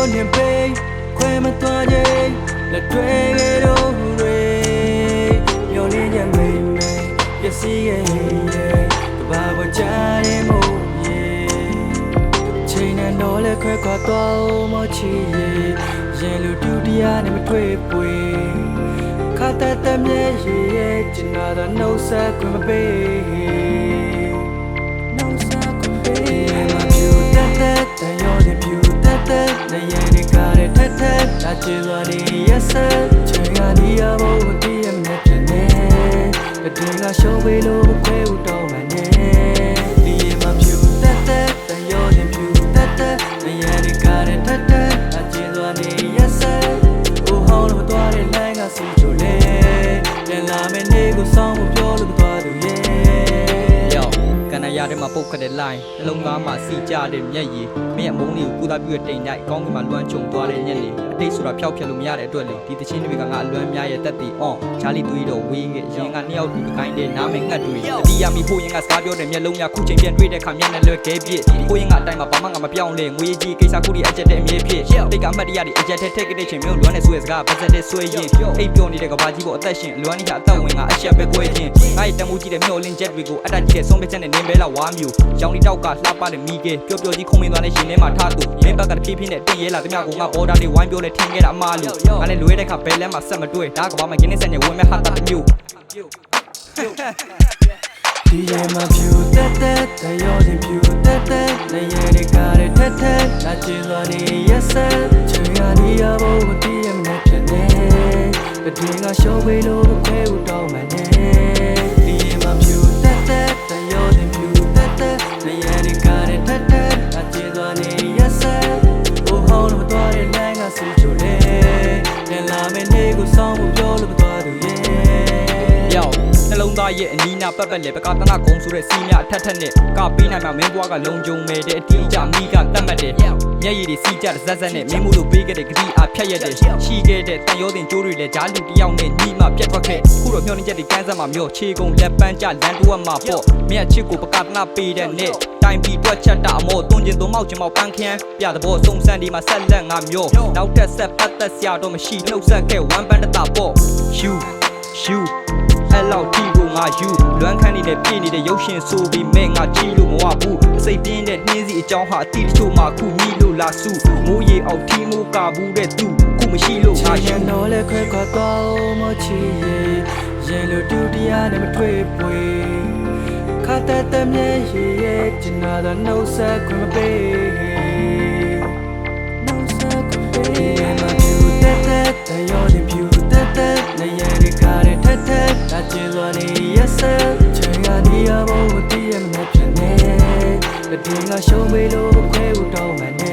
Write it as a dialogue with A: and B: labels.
A: 年杯，快门多年，来追个都瑞，有脸也妹妹，别死耶耶，个把我家的木耶，前年多来快快多么起耶，人路丢地啊，你们推背，卡在的面耶，只拿到脑塞快门杯。那只说你也是，只要你要我的也没骗你，那听我手背路不亏我都买你，你嘛飘但有点飘那眼里看的那只说你也是，我好了多的来个是主力，连拉面那个上我飘了不多的耶。
B: ကန်နာရတဲ့မှာပုတ်ခတဲ့ line နှလုံးသားမှာစီကြတဲ့မျက်ရည်မင်းရဲ့မုန်းလေးကိုကုသပြုတဲ့တိမ်တိုင်းအကောင်းကင်မှာလွမ်းချုံသွားတဲ့ညက်နေအတိတ်ဆိုတာဖျောက်ဖျက်လို့မရတဲ့အတွက်လေဒီတချင်းတွေကငါအလွမ်းများရဲ့တက်တီ on ချာလီတွေးတော့ဝေးခဲ့ရင်ကနှစ်ယောက်တူတစ်ကိုင်းတဲ့နားမငတ်တွေတတိယမိဖို့ရင်ကစကားပြောတဲ့မျက်လုံးများခုချိန်ပြန်တွေ့တဲ့ခါမျက်နဲ့လွယ်ခဲပြစ်ကိုရင်ကအတိုင်းမှာဘာမှငါမပြောင်းလဲငွေကြီးကိစ္စခုဒီအကျက်တဲ့အမြဲဖြစ်တိတ်ကအမှတ်တရတွေအကျက်ထက်ခဲ့တဲ့ချိန်မျိုးလွမ်းနေဆွဲစကားပါစတဲ့ဆွဲရင်အိပ်ပျော်နေတဲ့ကဘာကြီးပေါ်အသက်ရှင်အလွမ်းကြီးကအသက်ဝင်ကအချက်ပဲကွဲခြင်းငါ့ရဲ့တမိုးကြီးတဲ့မျောလင်းချက်တွေကိုအတတ်ကြီးတဲ့ဆုံးဖြတ်ချက်နဲ့နင်းပဲလာဝါမျိုးရောင်ဒီတောက်ကလှပတဲ့မိကေပျော်ပျော်ကြီးခုံမင်းသွားတဲ့ရှင်ထဲမှာထားသူမင်းဘက်ကတဖြည်းဖြည်းနဲ့တင်ရဲလာတမျှကိုငါ order တွေဝိုင်းပြောလဲထင်ခဲ့တာအမားလို့ငါလည်းလွဲတဲ့ခါဘယ်လမ်းမှာဆက်မတွေ့ဒါကဘာမှကင်းနေစက်ညဝင်မဲ့ဟာတာမျိုး
A: ဒီရဲ့မှာဖြူတက်ရောတင်ဖြူတက်နေရတဲ့ကားတဲ့ထက်လာချင်သွားနေရက်ဆက်ချင်ရနေရဖို့မတည်ရမနဲ့ဖြစ်နေတတိငါရှော့ပေးလို့ခွဲဦးတော့မှနေဒီရဲ့မှာဖြူတက်ရောတင်ဖြူတက်နေရတဲ့ကားတဲ့ထက်လာချင်သွားနေရက်ဆက်ဟိုဟောင်းလို့သွားတဲ့လမ်းကစီချိုလေပြန်လာမယ့်နေ့ကိုစောင်းဖို့ပြောလို့မသွားသူရဲ့
B: နှလုံးသားရဲ့အနီးနာပတ်ပတ်လေပကတနာကုံဆိုတဲ့စီးများအထက်နဲ့ကပေးနိုင်မှာမင်းဘွားကလုံကြုံမဲ့တဲ့အတီးကြမိကတတ်မှတ်တယ်မျက်ရည်တွေစီးကြတဲ့ဇက်ဇက်နဲ့မင်းမှုလို့ပေးခဲ့တဲ့ဂတိအားဖြတ်ရတဲ့ရှိခဲ့တဲ့တန်ရောတင်ကျိုးတွေလည်းဂျားလူတယောက်နဲ့ညီမပြတ်ထွက်ခဲ့ခုတော့မျောနှင်းချက်တွေကန်းစက်မှာမျောခြေကုန်လက်ပန်းကြလန်တွက်မှာပေါ့မင်းအချစ်ကိုပကတနာပေးတဲ့နဲ့တိုင်ပြီးတွက်ချက်တာအမောတွန်းကျင်သွမောက်ချင်မောက်ပန်းခင်းပြတဲ့ဘောစုံစံဒီမှာဆက်လက်ငါမျောနောက်ထပ်ဆက်ပတ်သက်စရာတော့မရှိနှုတ်ဆက်ခဲ့ဝမ်းပန်းတတာပေါ့ရှူအဲ့လောက်တီကိုငါယူလွမ်းခန်းနေတဲ့ပြည့်နေတဲ့ရုပ်ရှင်ဆိုပြီးမဲ့ငါကြည့်လို့မဝဘူးအစိတ်ပြင်းတဲ့နှင်းစီအကြောင်းဟာအတီတချို့မှခုမိလို့လာစုမိုးရေအောက်ထီးမိုးကာဘူးတဲ့သူခုမရှိလို့ငါ
A: ရင်တော့လဲခွဲခွာတော့မချီရင်လို့တူတရားနဲ့မထွေးပွေခါတဲ့တမျက်ရည်ရဲ့ကျနာတော့နှုတ်ဆက်ခွင့်မပေးနှုတ်ဆက်ခွင့်ပေးမဖြူတက်ရောတင်ဖြူတက်နေရတဲ့ကားတဲ့ထက်လာချင်သွားနေရက်ဆက်ချင်ရနေရဖို့မတည်ရမနဲ့ဖြစ်နေတတိငါရှုံးမေးလို့ခွဲဦးတော့မှနေ